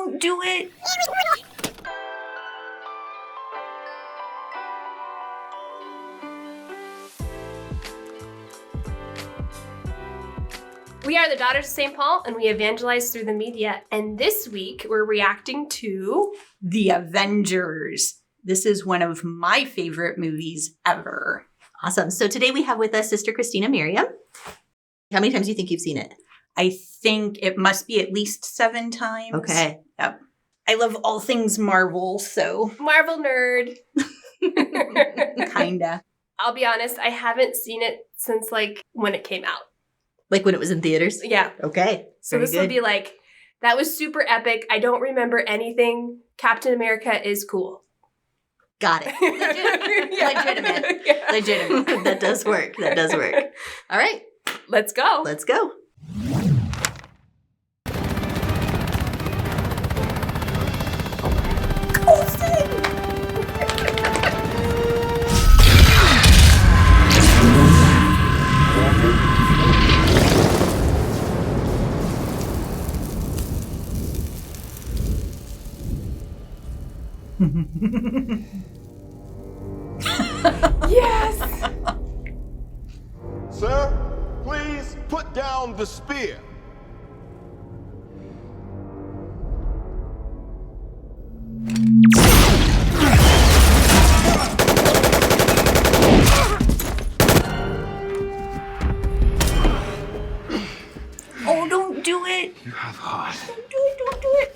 don't do it. We are the Daughters of St. Paul, and we evangelize through the media. And this week, we're reacting to The Avengers. This is one of my favorite movies ever. Awesome. So today we have with us Sister Christina Miriam. How many times do you think you've seen it? I think it must be at least 7 times. Okay. Yep. I love all things Marvel, so Marvel Nerd. kinda. I'll be honest, I haven't seen it since, when it came out. Like when it was in theaters? Yeah. Okay. So Very this will be that was super epic. I don't remember anything. Captain America is cool. Got it. Legitimate. Yeah. Legitimate. That does work. That does work. All right. Let's go. Let's go. Coulson! Yes. Sir, please put down the spear. Oh, don't do it. You have heart. Don't do it, don't do it.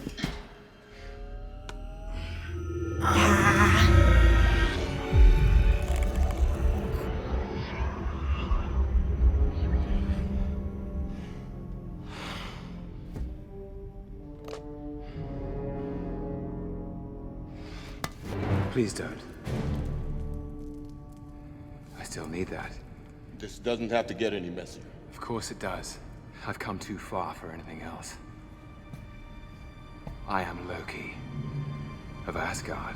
Please don't. I still need that. This doesn't have to get any messier. Of course it does. I've come too far for anything else. I am Loki of Asgard,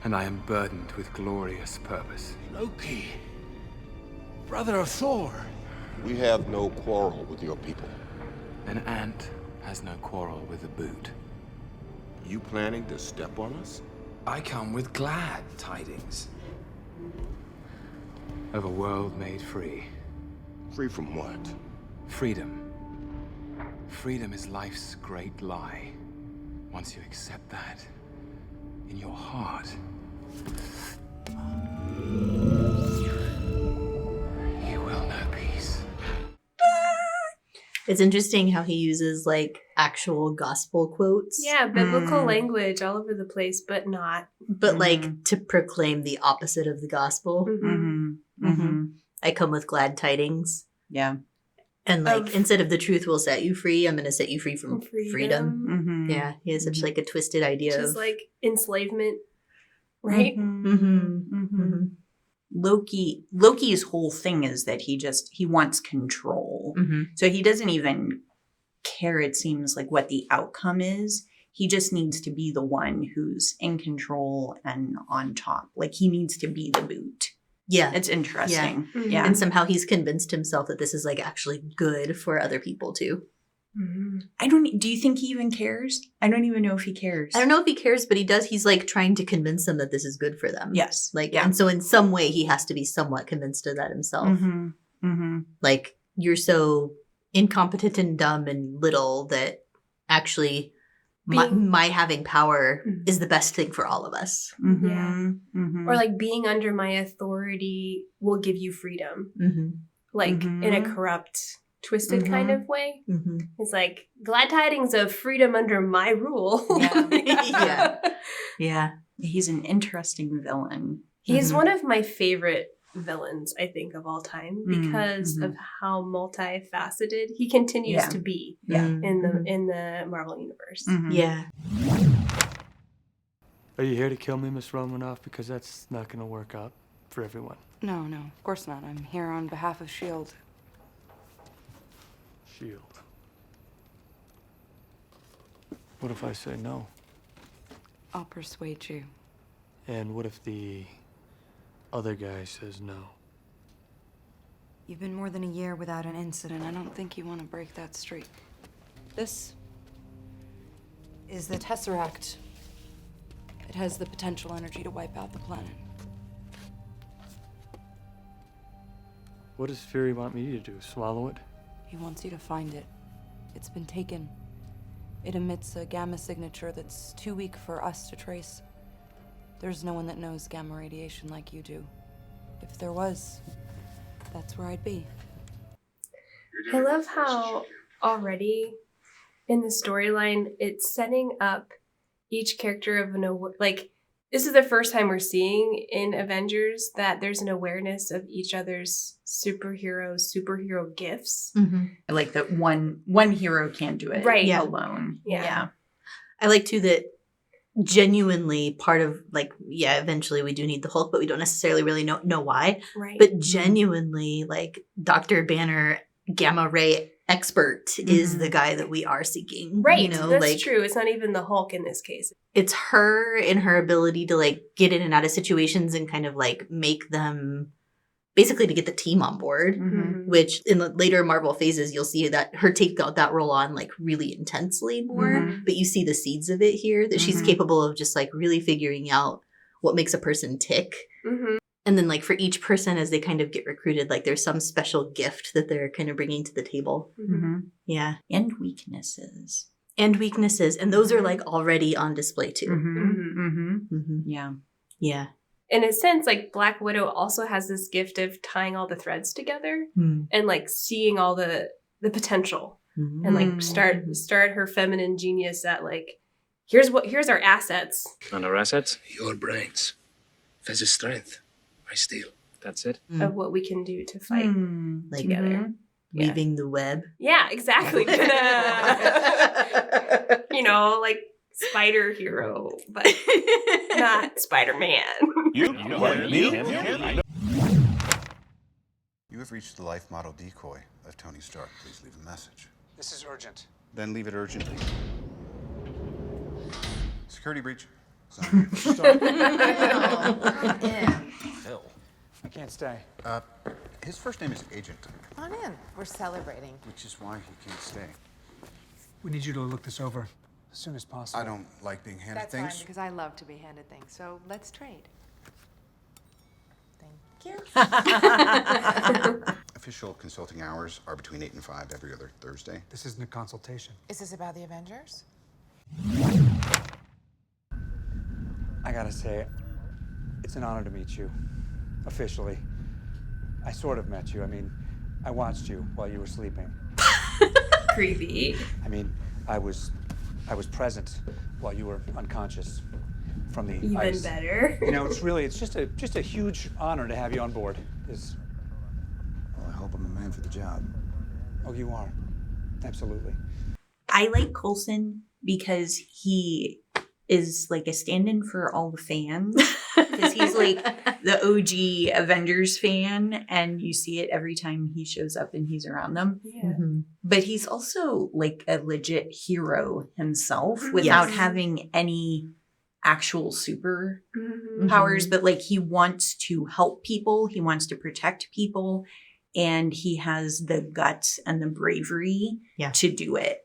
and I am burdened with glorious purpose. Loki, brother of Thor. We have no quarrel with your people. An ant has no quarrel with a boot. You planning to step on us? I come with glad tidings. Of a world made free. Free from what? Freedom. Freedom is life's great lie. Once you accept that in your heart, you will know peace. It's interesting how he uses actual gospel quotes. Yeah, biblical language all over the place, but not. But to proclaim the opposite of the gospel. I come with glad tidings. Yeah. And instead of the truth will set you free, I'm going to set you free from freedom. Mm-hmm. Yeah, he has such a twisted idea Just of enslavement, right? Loki's whole thing is that he wants control. So he doesn't even care, it seems like, what the outcome is. He just needs to be the one who's in control and on top. He needs to be the boot. Yeah. It's interesting. Yeah. And somehow he's convinced himself that this is actually good for other people too. Do you think he even cares? I don't even know if he cares. I don't know if he cares, but he does. He's trying to convince them that this is good for them. Yes. And so in some way he has to be somewhat convinced of that himself. You're so incompetent and dumb and little that actually my having power is the best thing for all of us. Yeah. Or being under my authority will give you freedom. In a corrupt, twisted kind of way. It's glad tidings of freedom under my rule. Yeah. He's an interesting villain. He's one of my favorite villains, I think, of all time because of how multifaceted he continues to be in the Marvel universe. Yeah. Are you here to kill me, Miss Romanoff? Because that's not going to work out for everyone. No, of course not. I'm here on behalf of S.H.I.E.L.D. S.H.I.E.L.D. What if I say no? I'll persuade you. And what if the other guy says no? You've been more than a year without an incident. I don't think you want to break that streak. This is the Tesseract. It has the potential energy to wipe out the planet. What does Fury want me to do? Swallow it? He wants you to find it. It's been taken. It emits a gamma signature that's too weak for us to trace. There's no one that knows gamma radiation like you do. If there was, that's where I'd be. I love how already in the storyline it's setting up each character of like, this is the first time we're seeing in Avengers that there's an awareness of each other's superhero gifts. Like that one hero can't do it alone. Yeah. I like too that genuinely part of like, yeah, eventually we do need the Hulk, but we don't necessarily really know why. Right. But genuinely, like Dr. Banner, gamma ray expert is the guy that we are seeking. Right. You know, that's like, true. It's not even the Hulk in this case. it's her and her ability to like get in and out of situations and kind of like make them basically to get the team on board, which in the later Marvel phases, you'll see that her take that role on like really intensely more, but you see the seeds of it here that she's capable of just like really figuring out what makes a person tick. And then like for each person as they kind of get recruited, like there's some special gift that they're kind of bringing to the table. Yeah. And weaknesses. And weaknesses. And those are like already on display too. Yeah. Yeah. In a sense, like Black Widow also has this gift of tying all the threads together and like seeing all the potential and like start her feminine genius at like, here's our assets. And our assets? Your brains. There's a strength. I steal. That's it? Of what we can do to fight like together. Weaving the web. Yeah, exactly. You know, like Spider Hero, but not Spider-Man. You have reached the life model decoy of Tony Stark. Please leave a message. This is urgent. Then leave it urgently. Security breach. Phil. I can't stay. His first name is Agent. Come on in. We're celebrating. Which is why he can't stay. We need you to look this over as soon as possible. I don't like being handed That's things. fine, because I love to be handed things. So let's trade. Thank you. Official consulting hours are between 8 and 5 every other Thursday. This isn't a consultation. Is this about the Avengers? I gotta say, it's an honor to meet you. Officially. I sort of met you. I mean, I watched you while you were sleeping. Creepy. I mean, I was present while you were unconscious from the Even ice. better. You know, it's just a huge honor to have you on board. Well, I hope I'm the man for the job. Oh, you are. Absolutely. I like Coulson because he is like a stand-in for all the fans. Because he's like the OG Avengers fan, and you see it every time he shows up and he's around them. Yeah. But he's also like a legit hero himself without having any actual super powers. But like he wants to help people, he wants to protect people, and he has the guts and the bravery to do it.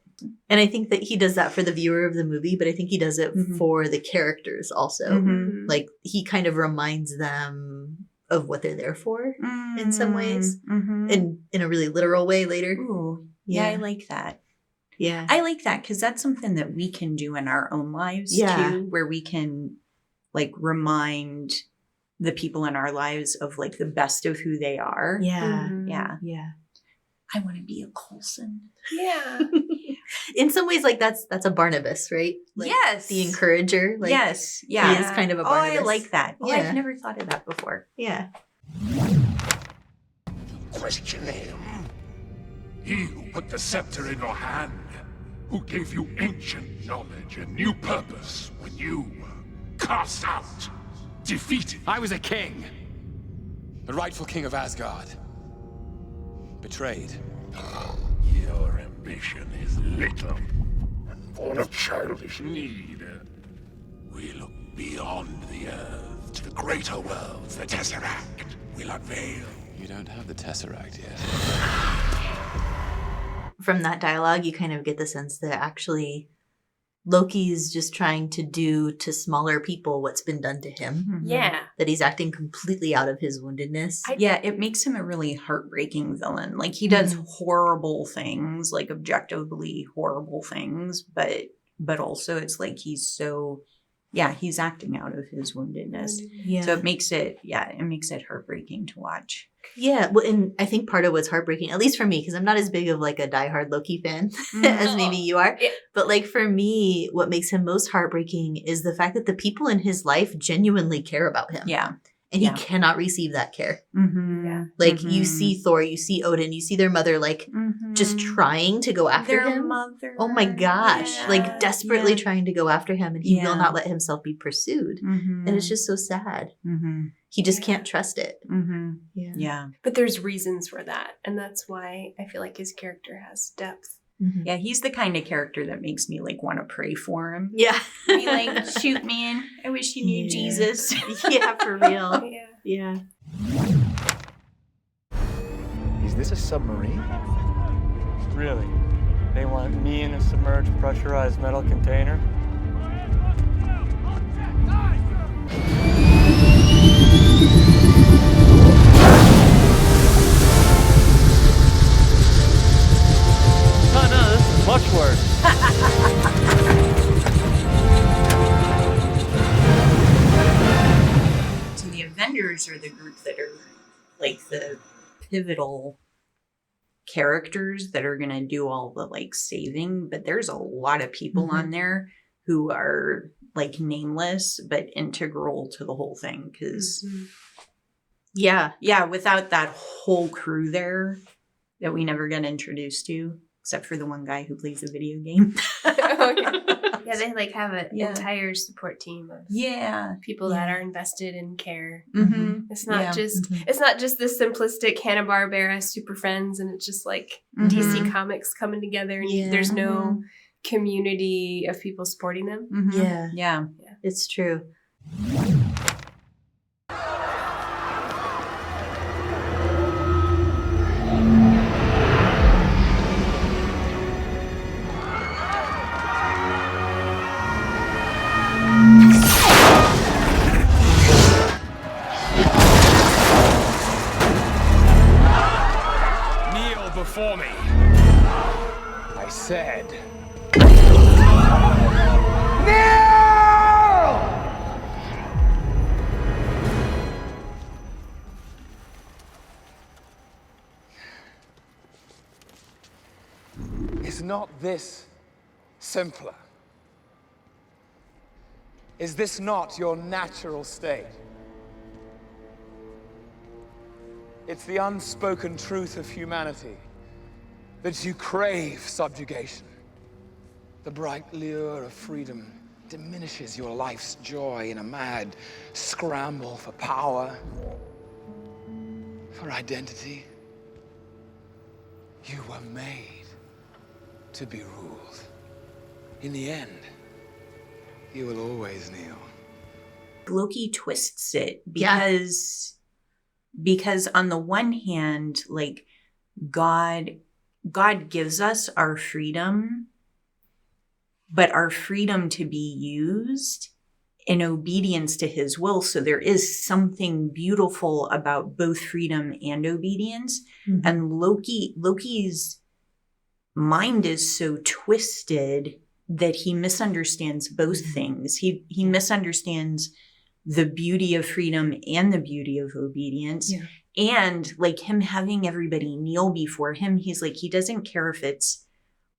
And I think that he does that for the viewer of the movie, but I think he does it for the characters also. Like, he kind of reminds them of what they're there for in some ways. And in a really literal way later. Ooh, yeah, I like that. Yeah. I like that because that's something that we can do in our own lives too, where we can like remind the people in our lives of like the best of who they are. Yeah. Yeah. Yeah. I want to be a Coulson. Yeah. In some ways, like that's a Barnabas, right? Like, yes. the encourager. Like, yes. Yeah. He is kind of a Barnabas. Oh, I like that. Oh, Yeah. I've never thought of that before. Yeah. Question him. He who put the scepter in your hand, who gave you ancient knowledge and new purpose when you were cast out, defeated. I was a king. The rightful king of Asgard. Betrayed. Your ambition is little and born of childish need. We look beyond the earth to the greater worlds the Tesseract will unveil. You don't have the Tesseract yet. From that dialogue, you kind of get the sense that actually Loki's just trying to do to smaller people what's been done to him. Yeah. That he's acting completely out of his woundedness. Yeah, it makes him a really heartbreaking villain. Like, he does horrible things, like objectively horrible things, but also it's like he's so, he's acting out of his woundedness. Yeah. So it makes it heartbreaking to watch. Yeah, well, and I think part of what's heartbreaking, at least for me, because I'm not as big of like a diehard Loki fan as maybe you are, but like for me, what makes him most heartbreaking is the fact that the people in his life genuinely care about him. Yeah. And he cannot receive that care. Yeah. Like you see Thor, you see Odin, you see their mother like just trying to go after Their him. mother. Oh my gosh. Like desperately trying to go after him, and he will not let himself be pursued. And it's just so sad. He just can't trust it. Yeah. But there's reasons for that. And that's why I feel like his character has depth. Yeah, he's the kind of character that makes me like want to pray for him. Yeah. Be like, shoot, man. I wish you knew Jesus. Yeah, for real. Yeah. Is this a submarine? Really? They want me in a submerged, pressurized metal container? No, this is much worse. So the Avengers are the group that are like the pivotal characters that are going to do all the like saving, but there's a lot of people on there who are like nameless but integral to the whole thing, because without that whole crew there that we never get introduced to, except for the one guy who plays a video game. Yeah, they like have an entire support team of people that are invested in care. It's not just this simplistic Hanna-Barbera Super Friends, and it's just like DC Comics coming together, and there's no community of people supporting them. Yeah, it's true. Kneel before me. I said. Is not this simpler? Is this not your natural state? It's the unspoken truth of humanity that you crave subjugation. The bright lure of freedom diminishes your life's joy in a mad scramble for power, for identity. You were made to be ruled. In the end, you will always kneel. Loki twists it because on the one hand, like God gives us our freedom, but our freedom to be used in obedience to his will. So there is something beautiful about both freedom and obedience. And Loki's mind is so twisted that he misunderstands both things. He misunderstands the beauty of freedom and the beauty of obedience. And like him having everybody kneel before him, he's like, he doesn't care if it's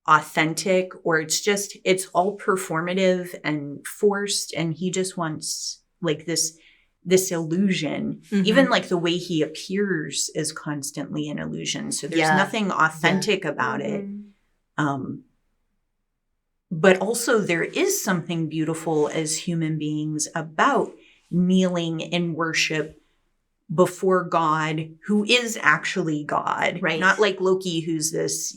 authentic or it's all performative and forced, and he just wants like this illusion. Even like the way he appears is constantly an illusion, so there's nothing authentic about it. But also there is something beautiful as human beings about kneeling in worship before God, who is actually God, right? Not like Loki, who's this,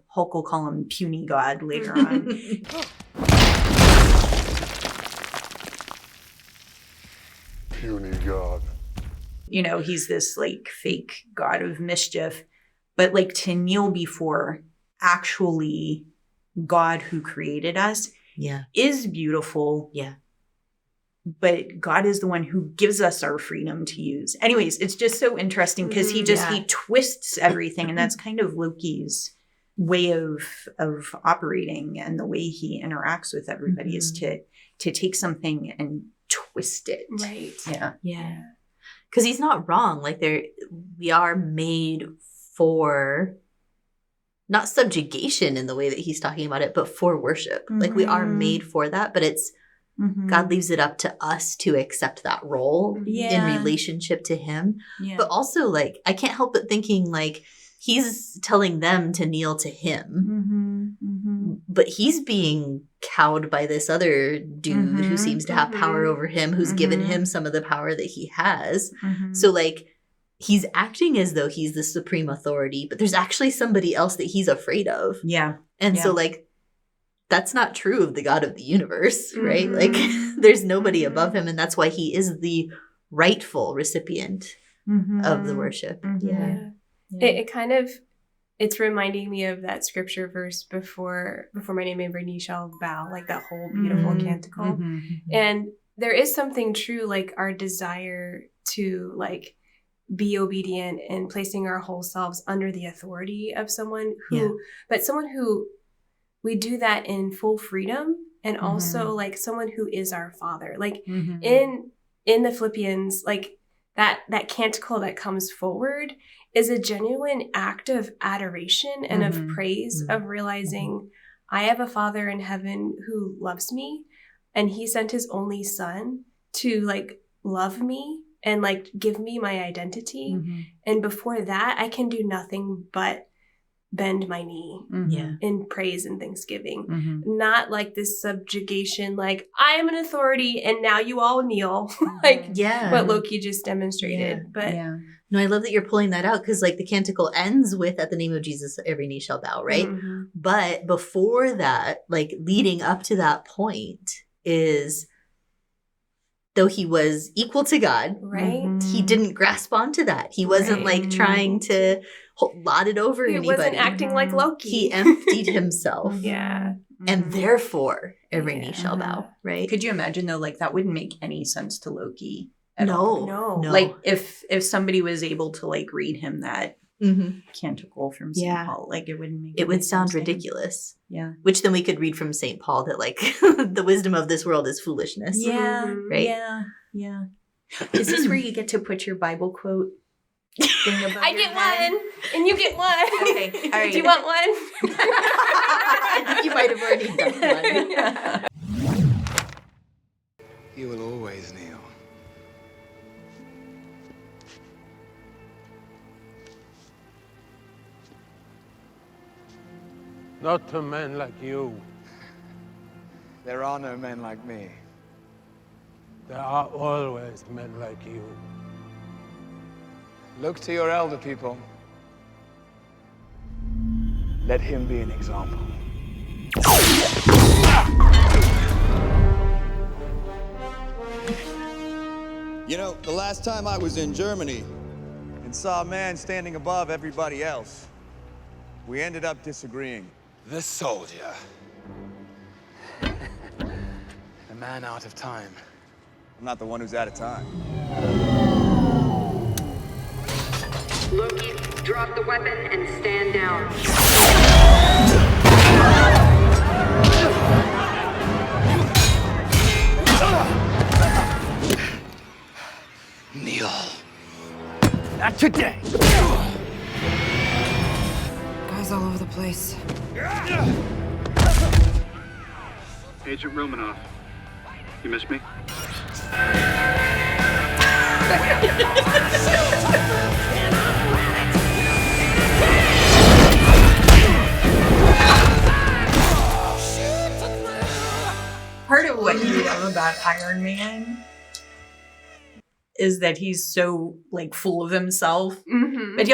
Hulk will call him puny God later on. Puny God. He's this like fake God of mischief, but like to kneel before actually God who created us is beautiful. Yeah. But God is the one who gives us our freedom to use. Anyways, it's just so interesting because he twists everything. And that's kind of Loki's way of operating, and the way he interacts with everybody is to take something and twist it. Right. Yeah. Because he's not wrong. Like we are made for not subjugation in the way that he's talking about it, but for worship. Like we are made for that, but it's God leaves it up to us to accept that role in relationship to him. Yeah. But also, like, I can't help but thinking, like, he's telling them to kneel to him. But he's being cowed by this other dude who seems to have power over him, who's given him some of the power that he has. So, like, he's acting as though he's the supreme authority, but there's actually somebody else that he's afraid of. Yeah. And so, like, that's not true of the God of the universe, right? Like, there's nobody above him, and that's why he is the rightful recipient of the worship. Yeah. It kind of, it's reminding me of that scripture verse before my name and every knee shall bow, like that whole beautiful canticle. And there is something true, like our desire to, like, be obedient and placing our whole selves under the authority of someone who, but someone who, we do that in full freedom, and also like someone who is our Father. Like in the Philippians, like that canticle that comes forward is a genuine act of adoration and of praise, of realizing I have a Father in heaven who loves me, and he sent his only son to, like, love me and, like, give me my identity. And before that, I can do nothing but bend my knee in praise and thanksgiving. Not like this subjugation, like, I am an authority and now you all kneel. Like what Loki just demonstrated. But no, I love that you're pulling that out, because, like, the canticle ends with, at the name of Jesus, every knee shall bow, right? But before that, like, leading up to that point is, though he was equal to God, he didn't grasp onto that. He wasn't like trying to lot it over anybody. He wasn't acting like Loki. He emptied himself. And therefore, every knee shall bow, right? Could you imagine, though, like, that wouldn't make any sense to Loki at No. all. Like, if somebody was able to, like, read him that canticle from St. Paul, like, it wouldn't make it would sound ridiculous. Which then we could read from St. Paul that, like, the wisdom of this world is foolishness. Right? Yeah. Is this where you get to put your Bible quote thing above I get one, and you get one. Okay, all right. Do you want one? I think you might have already done one. You will always kneel. Not to men like you. There are no men like me. There are always men like you. Look to your elder people. Let him be an example. You know, the last time I was in Germany and saw a man standing above everybody else, we ended up disagreeing. The soldier. The man out of time. I'm not the one who's out of time. Loki, drop the weapon and stand down. Kneel. Not today. Guys all over the place. Agent Romanoff, you missed me? Part of what you love about Iron Man is that he's so, like, full of himself. But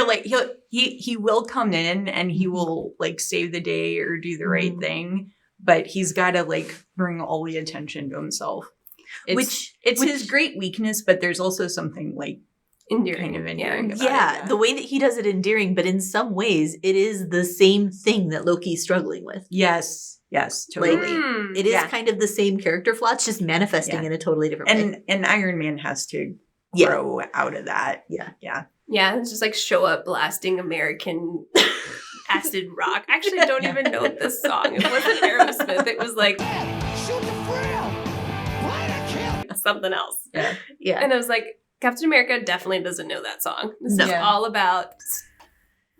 he will come in and he will, like, save the day or do the right thing, but he's got to, like, bring all the attention to himself. It's his great weakness, but there's also something, like, kind of endearing about it. The way that he does it endearing, but in some ways it is the same thing that Loki's struggling with. Yes. Yes, totally. Like, it is kind of the same character flaw. It's just manifesting in a totally different way. And Iron Man has to grow out of that. Yeah. Yeah. Yeah, it's just like show up blasting American acid rock. I actually don't even know this song. It wasn't Aerosmith. It was like something else. Yeah. Yeah. And I was like, Captain America definitely doesn't know that song. This is all about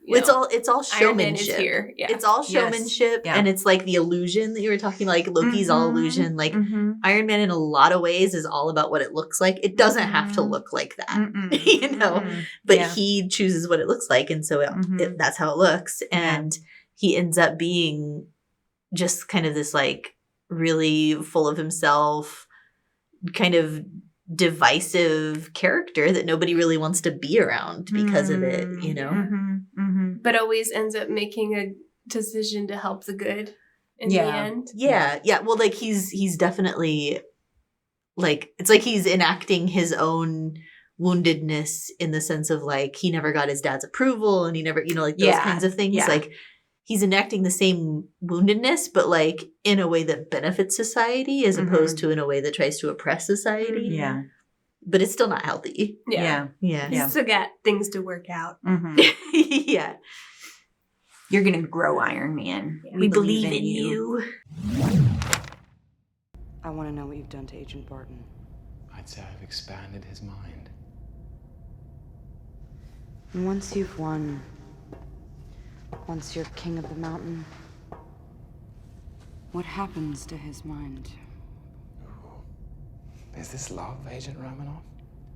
It's all Iron Man is showmanship. here. Yeah. It's all showmanship, and it's like the illusion that you were talking about. Like Loki's all illusion. Like Iron Man, in a lot of ways, is all about what it looks like. It doesn't have to look like that, you know. But he chooses what it looks like, and so that's how it looks. And he ends up being just kind of this like really full of himself, kind of divisive character that nobody really wants to be around because of it, you know. But always ends up making a decision to help the good in the end. Yeah. Well, like he's definitely like, it's like he's enacting his own woundedness in the sense of like he never got his dad's approval and he never, you know, like those kinds of things. Like he's enacting the same woundedness, but like in a way that benefits society as opposed to in a way that tries to oppress society. Yeah. But it's still not healthy. Yeah. He's still got things to work out. Yeah. You're going to grow, Iron Man. We believe in you. I want to know what you've done to Agent Barton. I'd say I've expanded his mind. And once you've won, once you're king of the mountain, what happens to his mind? Is this love, Agent Romanoff?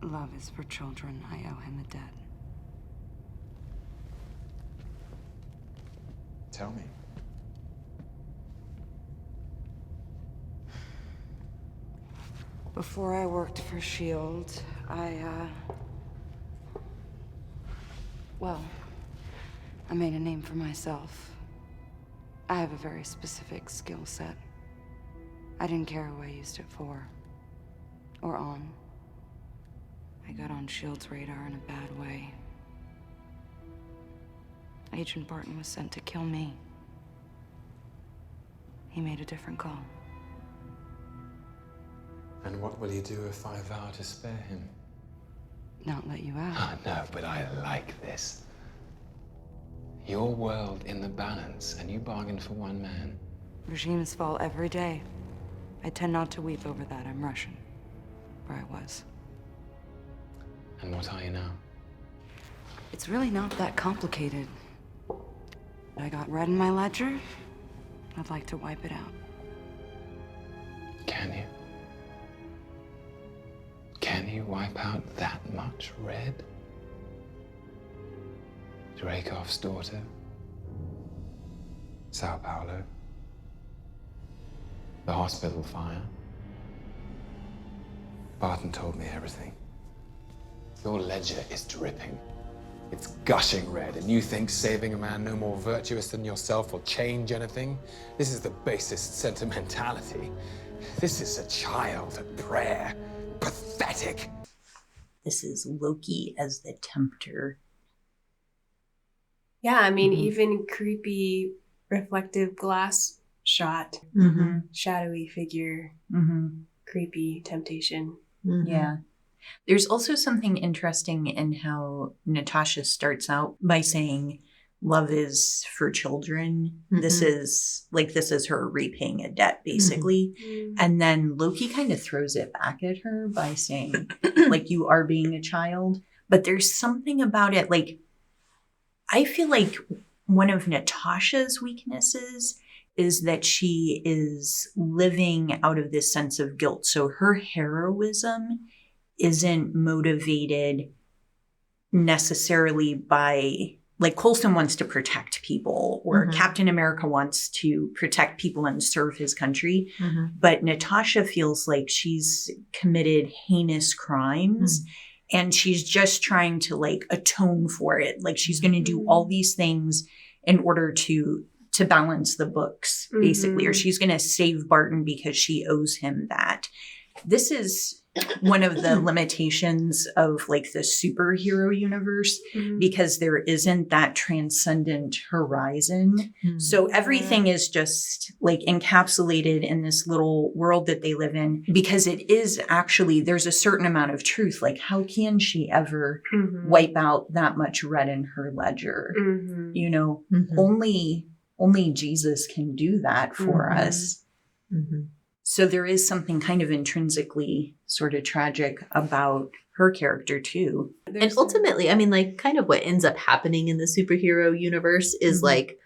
Love is for children. I owe him a debt. Tell me. Before I worked for S.H.I.E.L.D., I made a name for myself. I have a very specific skill set. I didn't care who I used it for. Or on. I got on S.H.I.E.L.D.'s radar in a bad way. Agent Barton was sent to kill me. He made a different call. And what will you do if I vow to spare him? Not let you out. Oh, no, but I like this. Your world in the balance, and you bargained for one man. Regimes fall every day. I tend not to weep over that. I'm Russian. Where I was. And what are you now? It's really not that complicated. I got red in my ledger. I'd like to wipe it out. Can you? Can you wipe out that much red? Dreykov's daughter? Sao Paulo? The hospital fire? Barton told me everything. Your ledger is dripping. It's gushing red, and you think saving a man no more virtuous than yourself will change anything? This is the basest sentimentality. This is a child at prayer. Pathetic. This is Loki as the tempter. Yeah, I mean, even creepy reflective glass shot, shadowy figure, creepy temptation. Yeah. There's also something interesting in how Natasha starts out by saying love is for children. This is her repaying a debt, basically. And then Loki kind of throws it back at her by saying, like, you are being a child. But there's something about it, like, I feel like one of Natasha's weaknesses is that she is living out of this sense of guilt. So her heroism isn't motivated necessarily by, like, Coulson wants to protect people, or Captain America wants to protect people and serve his country. But Natasha feels like she's committed heinous crimes and she's just trying to, like, atone for it. Like, she's going to do all these things in order to balance the books, basically, or she's going to save Barton because she owes him that. this is one of the limitations of like the superhero universe, because there isn't that transcendent horizon. So everything is just like encapsulated in this little world that they live in, because it is actually, there's a certain amount of truth. Like, how can she ever wipe out that much red in her ledger? You know, only Jesus can do that for us. So there is something kind of intrinsically sort of tragic about her character too. And ultimately, I mean, like, kind of what ends up happening in the superhero universe is like,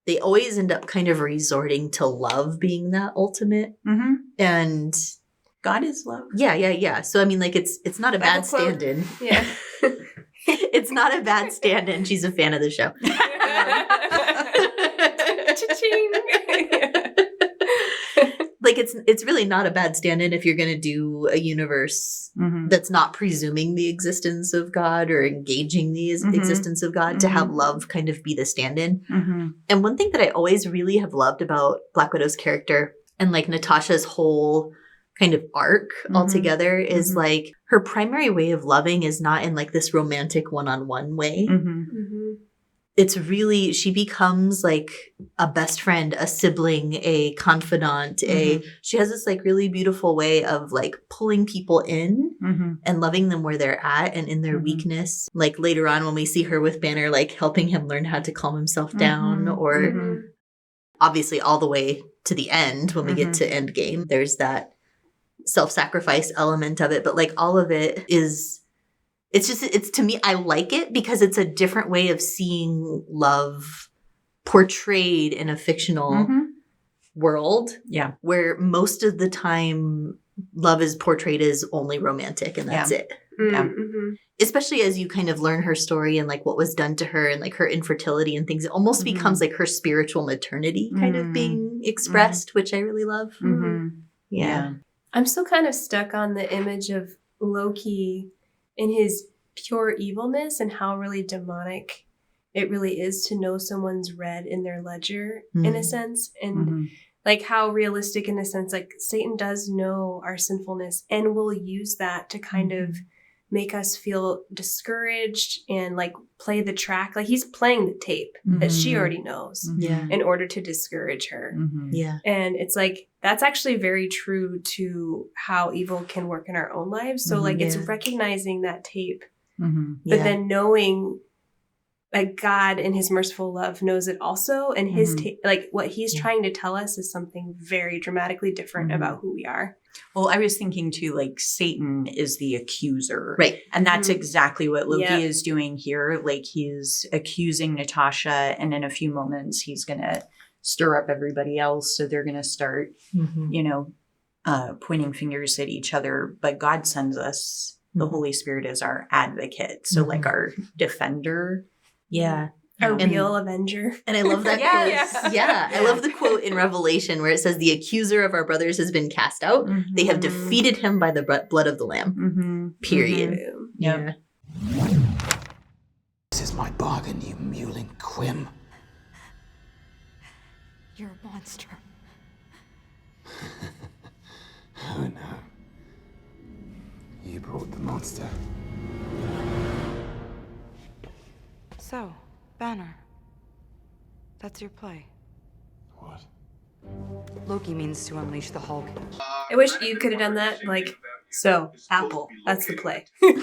they always end up kind of resorting to love being that ultimate. And God is love. Yeah. So, I mean, like, it's not a bad stand-in. Yeah. It's not a bad stand-in. She's a fan of the show. Like, it's really not a bad stand-in if you're going to do a universe that's not presuming the existence of God or engaging the existence of God, to have love kind of be the stand-in. And one thing that I always really have loved about Black Widow's character and like Natasha's whole kind of arc altogether is like, her primary way of loving is not in like this romantic one-on-one way. It's really, she becomes like a best friend, a sibling, a confidant, she has this like really beautiful way of like pulling people in and loving them where they're at and in their weakness. Like later on when we see her with Banner, like helping him learn how to calm himself down, or obviously all the way to the end when we get to Endgame, there's that self-sacrifice element of it. But like all of it is, it's to me, I like it because it's a different way of seeing love portrayed in a fictional world. Yeah. Where most of the time love is portrayed as only romantic and that's it. Yeah. Especially as you kind of learn her story and like what was done to her and like her infertility and things, it almost becomes like her spiritual maternity kind of being expressed, which I really love. Yeah. I'm still kind of stuck on the image of Loki in his pure evilness and how really demonic it really is to know someone's red in their ledger in a sense. And like how realistic in a sense, like Satan does know our sinfulness and will use that to kind of make us feel discouraged and like play the track. Like he's playing the tape that she already knows in order to discourage her. Yeah. And it's like, that's actually very true to how evil can work in our own lives. So like it's recognizing that tape, but then knowing like God in his merciful love knows it also. And his like what he's trying to tell us is something very dramatically different about who we are. Well, I was thinking too, like Satan is the accuser. Right. And that's exactly what Loki is doing here. Like he's accusing Natasha, and in a few moments he's going to stir up everybody else. So they're going to start, you know, pointing fingers at each other. But God sends us the Holy Spirit as our advocate. So like our defender. Yeah. A real Avenger. And I love that quote. Yeah. I love the quote in Revelation where it says, the accuser of our brothers has been cast out. They have defeated him by the blood of the Lamb. Period. Yeah. This is my bargain, you mewling quim. You're a monster. Oh no. You brought the monster. So, Banner. That's your play. What? Loki means to unleash the Hulk. I wish you could have done that. Like, so, Apple. That's the play. The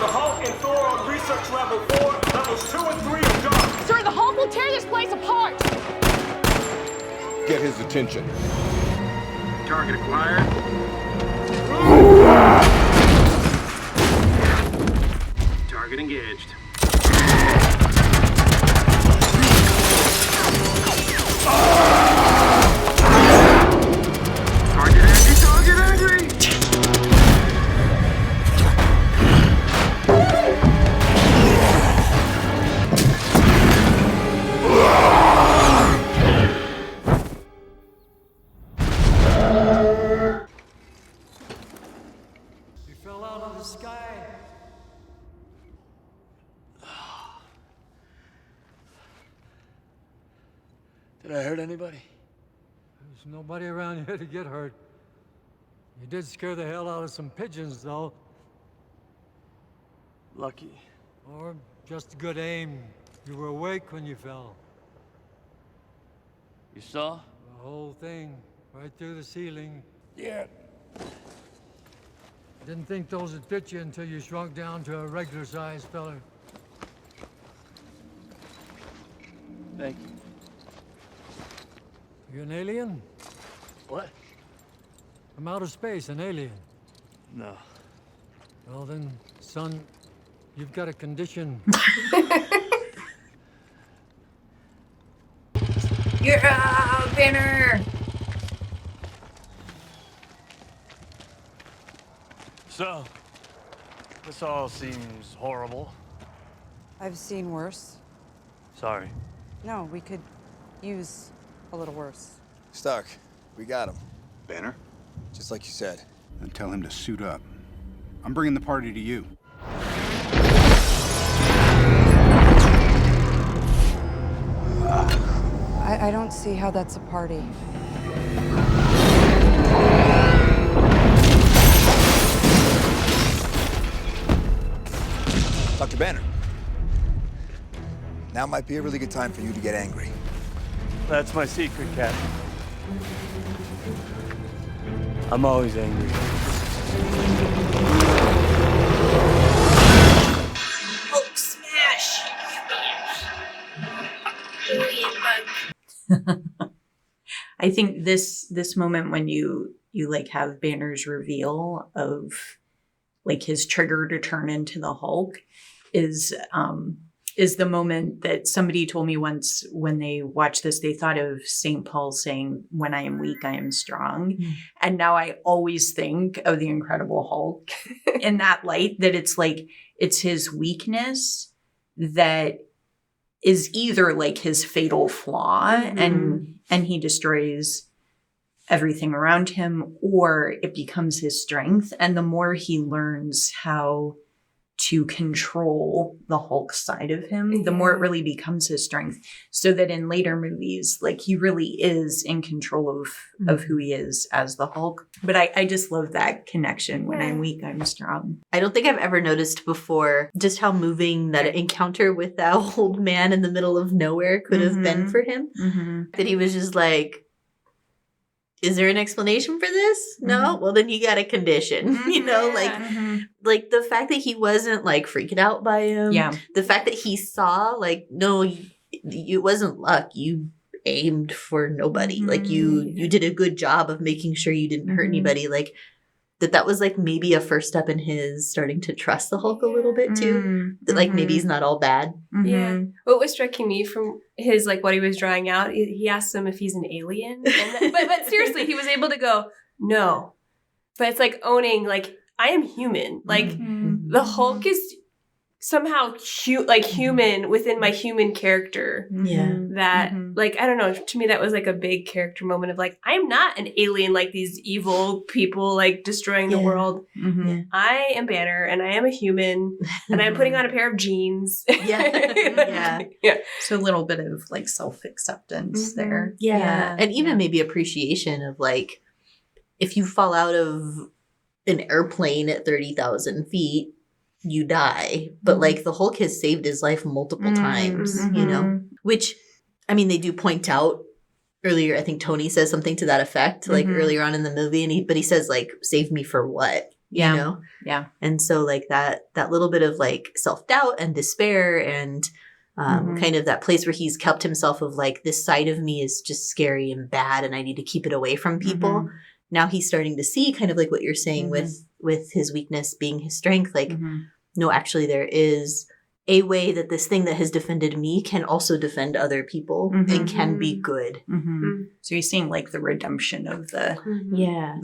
Hulk and Thor on research level 4, levels 2 and 3 are done. Sir, the Hulk will tear this place apart! Get his attention. Target acquired. Target engaged. Target angry, target angry! Did I hurt anybody? There's nobody around here to get hurt. You did scare the hell out of some pigeons, though. Lucky. Or just good aim. You were awake when you fell. You saw? The whole thing, right through the ceiling. Yeah. Didn't think those would fit you until you shrunk down to a regular-sized fella. Thank you. You an alien? What? From outer space, an alien. No. Well then, son, you've got a condition. Yeah, Banner! So, this all seems horrible. I've seen worse. Sorry. No, we could use a little worse. Stark, we got him. Banner? Just like you said. Then tell him to suit up. I'm bringing the party to you. I don't see how that's a party. Dr. Banner. Now might be a really good time for you to get angry. That's my secret, Captain. I'm always angry. Hulk smash! I think this moment when you like have Banner's reveal of like his trigger to turn into the Hulk is the moment that somebody told me once when they watched this, they thought of St. Paul saying, "When I am weak, I am strong." Mm. And now I always think of the Incredible Hulk in that light, that it's like, it's his weakness that is either like his fatal flaw, and he destroys everything around him, or it becomes his strength. And the more he learns how to control the Hulk side of him, the more it really becomes his strength. So that in later movies, like, he really is in control of who he is as the Hulk. But I just love that connection. When I'm weak, I'm strong. I don't think I've ever noticed before just how moving that encounter with that old man in the middle of nowhere could have been for him. That he was just like, is there an explanation for this? No? Well, then you got a condition, you know, like the fact that he wasn't like freaking out by him. Yeah. The fact that he saw, like, no, it wasn't luck. You aimed for nobody. Like you did a good job of making sure you didn't hurt anybody. Like that was like maybe a first step in his starting to trust the Hulk a little bit too. That like maybe he's not all bad. Yeah. What was striking me from his, like, what he was drawing out, he asked him if he's an alien. And but seriously, he was able to go, no. But it's like owning, like, I am human. Like, the Hulk is somehow human within my human character. Yeah. That, like, I don't know, to me that was like a big character moment of like, I'm not an alien like these evil people like destroying the world. I am Banner, and I am a human, and I'm putting on a pair of jeans. Yeah. So a little bit of like self-acceptance there. Yeah. And even maybe appreciation of like, if you fall out of an airplane at 30,000 feet, you die. But like the Hulk has saved his life multiple times, you know, which, I mean, they do point out earlier. I think Tony says something to that effect, like earlier on in the movie. And he says like, save me for what? You know? Yeah. And so like that little bit of like self-doubt and despair and kind of that place where he's kept himself of like, this side of me is just scary and bad and I need to keep it away from people. Now he's starting to see kind of like what you're saying with his weakness being his strength. Like, no, actually there is a way that this thing that has defended me can also defend other people and can be good. So you're seeing like the redemption of the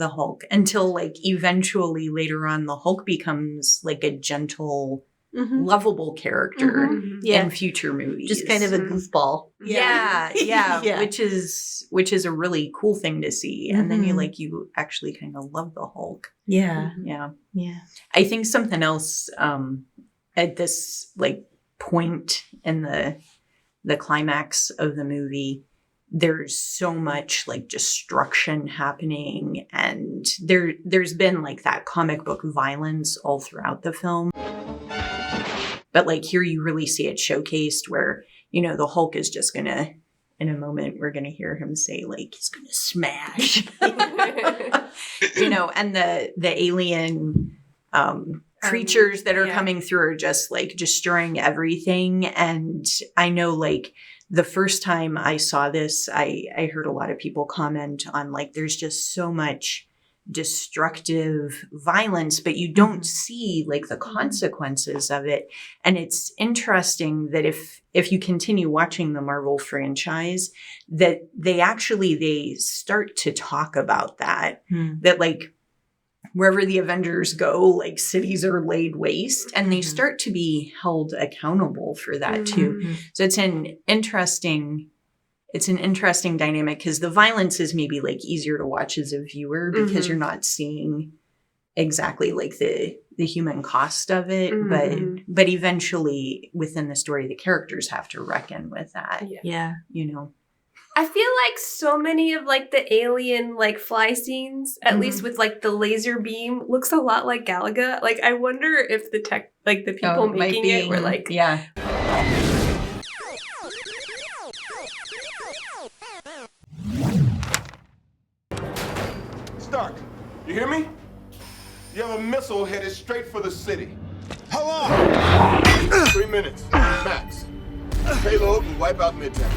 Hulk, until like eventually later on the Hulk becomes like a gentle, lovable character in future movies. Just kind of a goofball. Yeah. Which is a really cool thing to see. And then you actually kind of love the Hulk. Yeah. I think something else at this like point in the climax of the movie there's so much like destruction happening, and there's been like that comic book violence all throughout the film. But like here you really see it showcased where, you know, the Hulk is just gonna, in a moment, we're gonna hear him say like he's gonna smash, you know, and the alien creatures that are coming through are just like destroying everything. And I know like the first time I saw this, I heard a lot of people comment on like there's just so much destructive violence, but you don't see like the consequences of it. And it's interesting that if you continue watching the Marvel franchise, that they start to talk about that, that like wherever the Avengers go, like cities are laid waste, and they start to be held accountable for that too. So it's an interesting dynamic, because the violence is maybe like easier to watch as a viewer because you're not seeing exactly like the human cost of it, but eventually within the story, the characters have to reckon with that. Yeah. You know. I feel like so many of like the alien like fly scenes, at least with like the laser beam, looks a lot like Galaga. Like I wonder if the tech, like the people making it were like, yeah. Stark, you hear me? You have a missile headed straight for the city. How long? 3 minutes, max. Payload will wipe out Midtown.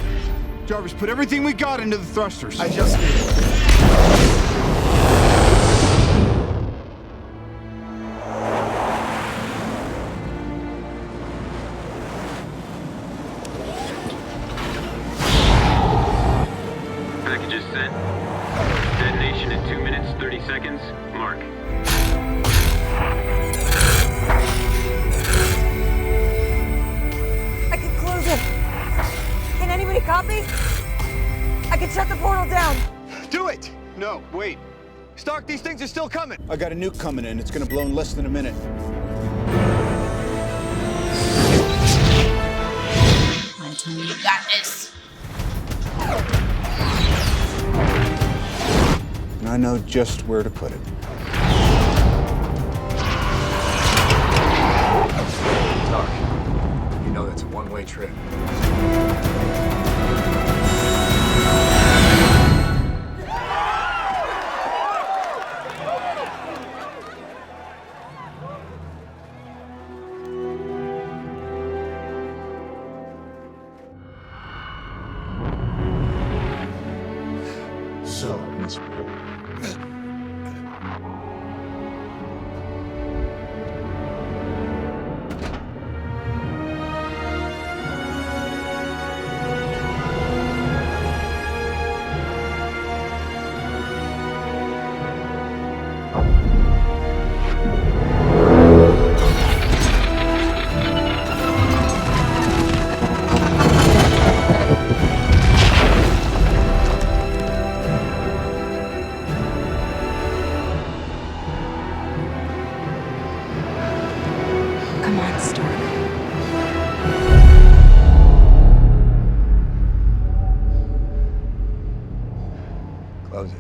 Jarvis, put everything we got into the thrusters. I just did. Packages sent. Detonation in 2 minutes, 30 seconds. Mark. I can close it. Can anybody copy? I can shut the portal down. Do it! No, wait. Stark, these things are still coming. I got a nuke coming in. It's gonna blow in less than a minute. You got this. And I know just where to put it. Stark, you know that's a one-way trip. So, Come on, Stark. Close it.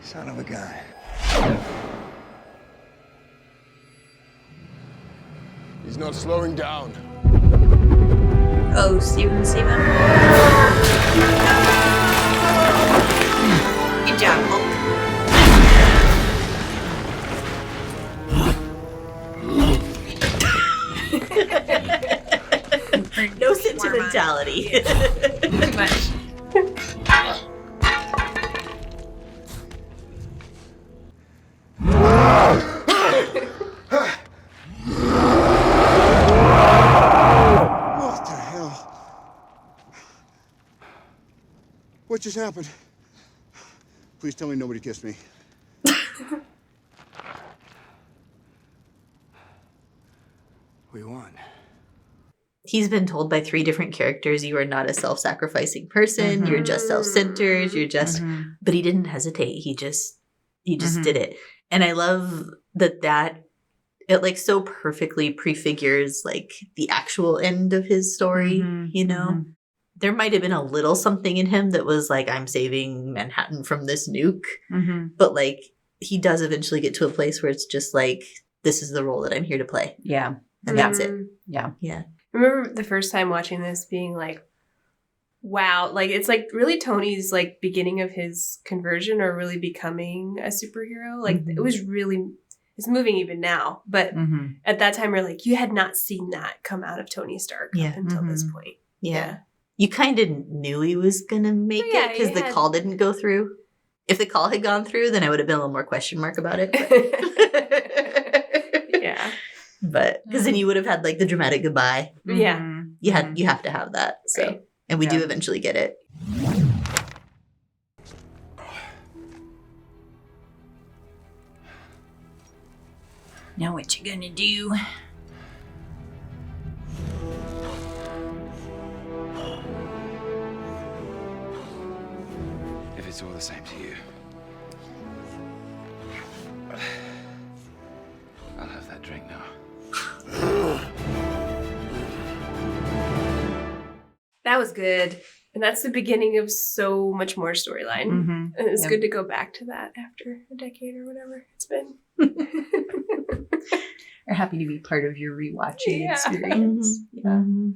Son of a gun. He's not slowing down. Oh, Steven. Good job, Hulk. No sentimentality. Too much. What the hell? What just happened? Please tell me nobody kissed me. We won. he's been told by 3 different characters, you are not a self-sacrificing person. You're just self-centered. You're just, but he didn't hesitate. He just did it. And I love that it like so perfectly prefigures like the actual end of his story, you know? There might have been a little something in him that was like, I'm saving Manhattan from this nuke. But like, he does eventually get to a place where it's just like, this is the role that I'm here to play. Yeah. And that's it. Yeah. Yeah. I remember the first time watching this being like, wow, like it's like really Tony's like beginning of his conversion or really becoming a superhero. Like it was really, it's moving even now. But at that time, you're like, you had not seen that come out of Tony Stark up until this point. Yeah. You kind of knew he was going to make it because the call didn't go through. If the call had gone through, then I would have been a little more question mark about it. Yeah. But because then you would have had like the dramatic goodbye. Yeah. You have to have that. So, Right. and we do eventually get it. Now what you gonna do? If it's all the same to you, I'll have that drink now. That was good. And that's the beginning of so much more storyline. And it's good to go back to that after a decade or whatever it's been. We're happy to be part of your rewatching experience. Mm-hmm.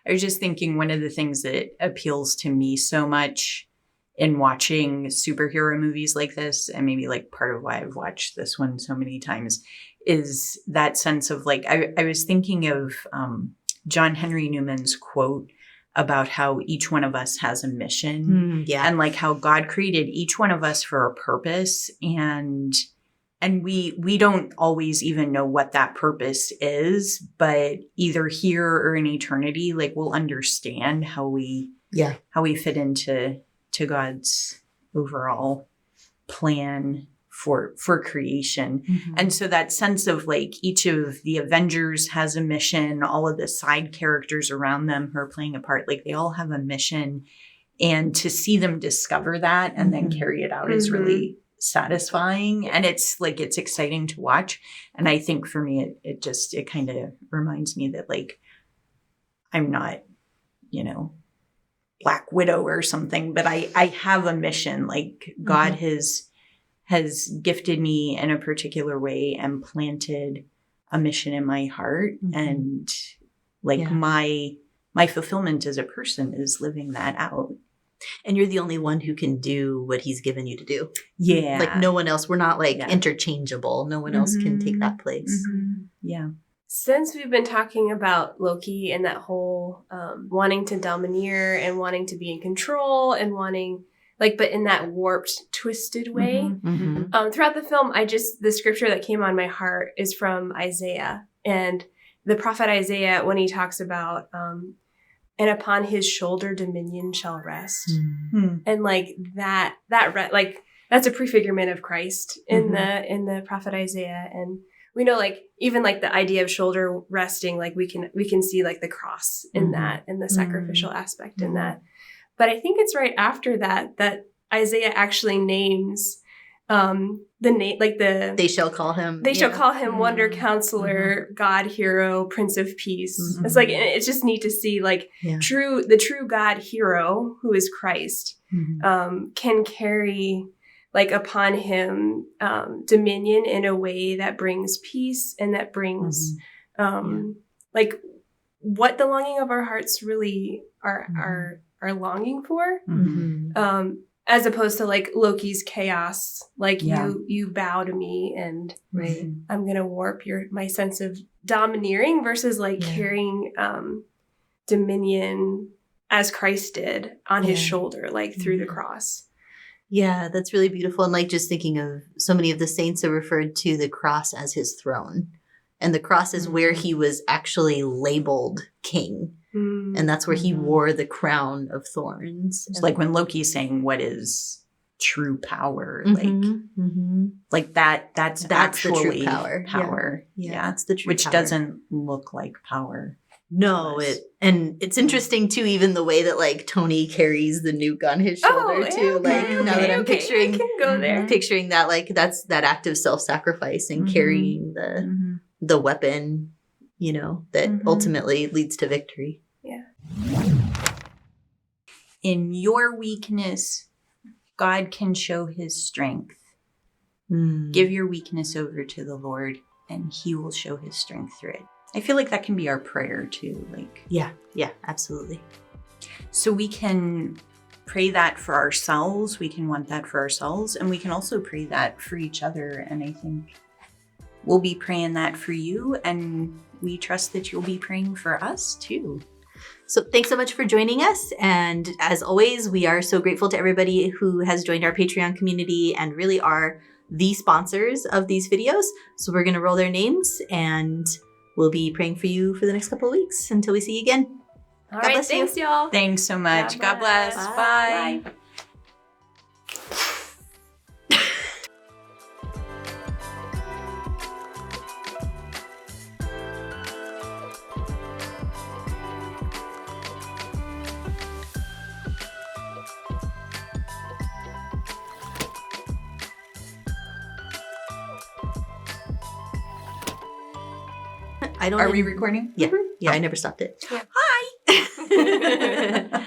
I was just thinking one of the things that appeals to me so much in watching superhero movies like this, and maybe like part of why I've watched this one so many times, is that sense of like, I was thinking of John Henry Newman's quote about how each one of us has a mission and like how God created each one of us for a purpose. And we don't always even know what that purpose is, but either here or in eternity, like we'll understand how we fit into God's overall plan for creation. And so that sense of like each of the Avengers has a mission, all of the side characters around them who are playing a part, like they all have a mission, and to see them discover that and then carry it out is really satisfying. And it's like, it's exciting to watch. And I think for me, it kind of reminds me that like, I'm not, Black Widow or something, but I have a mission. Like God has gifted me in a particular way and planted a mission in my heart. And like my fulfillment as a person is living that out. And you're the only one who can do what he's given you to do. Yeah. Like no one else. We're not like interchangeable. No one else can take that place. Yeah. Since we've been talking about Loki and that whole wanting to domineer and wanting to be in control and wanting, like, but in that warped, twisted way, throughout the film, the scripture that came on my heart is from Isaiah. And the prophet Isaiah, when he talks about, and upon his shoulder dominion shall rest. And like that's a prefigurement of Christ in the prophet Isaiah. And we know like even like the idea of shoulder resting, like we can see like the cross in that, and the sacrificial aspect in that. But I think it's right after that Isaiah actually names the name, like they shall call him Wonder Counselor, God Hero, Prince of Peace. It's like, it's just neat to see like the true God Hero, who is Christ, can carry like upon him dominion in a way that brings peace and that brings like what the longing of our hearts really are longing for. As opposed to like Loki's chaos, like you bow to me and I'm gonna warp my sense of domineering versus like carrying dominion as Christ did on his shoulder, like through the cross. Yeah, that's really beautiful. And like just thinking of so many of the saints have referred to the cross as his throne. And the cross is where he was actually labeled king. And that's where he wore the crown of thorns. It's like when Loki's saying, what is true power? Like that's actually the true power. Yeah, that's the true which power. doesn't look like power. No, and it's interesting too, even the way that like Tony carries the nuke on his shoulder too. Like now that I'm picturing, I can go there. picturing that, like that's that act of self-sacrifice and carrying the weapon, you know, that ultimately leads to victory. Yeah. In your weakness, God can show his strength. Give your weakness over to the Lord, and he will show his strength through it. I feel like that can be our prayer too. Like, yeah, absolutely. So we can pray that for ourselves. We can want that for ourselves, and we can also pray that for each other. And I think we'll be praying that for you, and we trust that you'll be praying for us too. So thanks so much for joining us. And as always, we are so grateful to everybody who has joined our Patreon community and really are the sponsors of these videos. So we're going to roll their names, and we'll be praying for you for the next couple of weeks until we see you again. All right, thanks, y'all. Thanks so much. God bless. Bye. Are we recording? Yeah. Yeah, I never stopped it. Yeah. Hi.